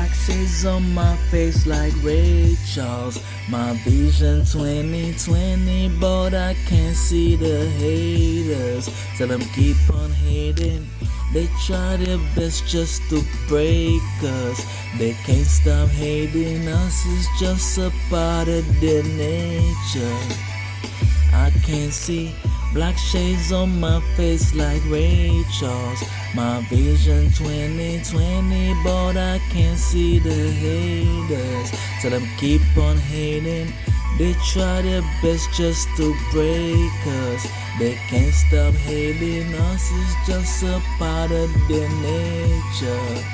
Black shades on my face like Ray Charles. My vision 2020, but I can't see the haters. Tell them keep on hating. They try their best just to break us. They can't stop hating us, it's just a part of their nature. I can't see black shades on my face like Ray Charles. My vision 2020, but I can't see the haters. Tell them keep on hating. They try their best just to break us. They can't stop hating us, it's just a part of their nature.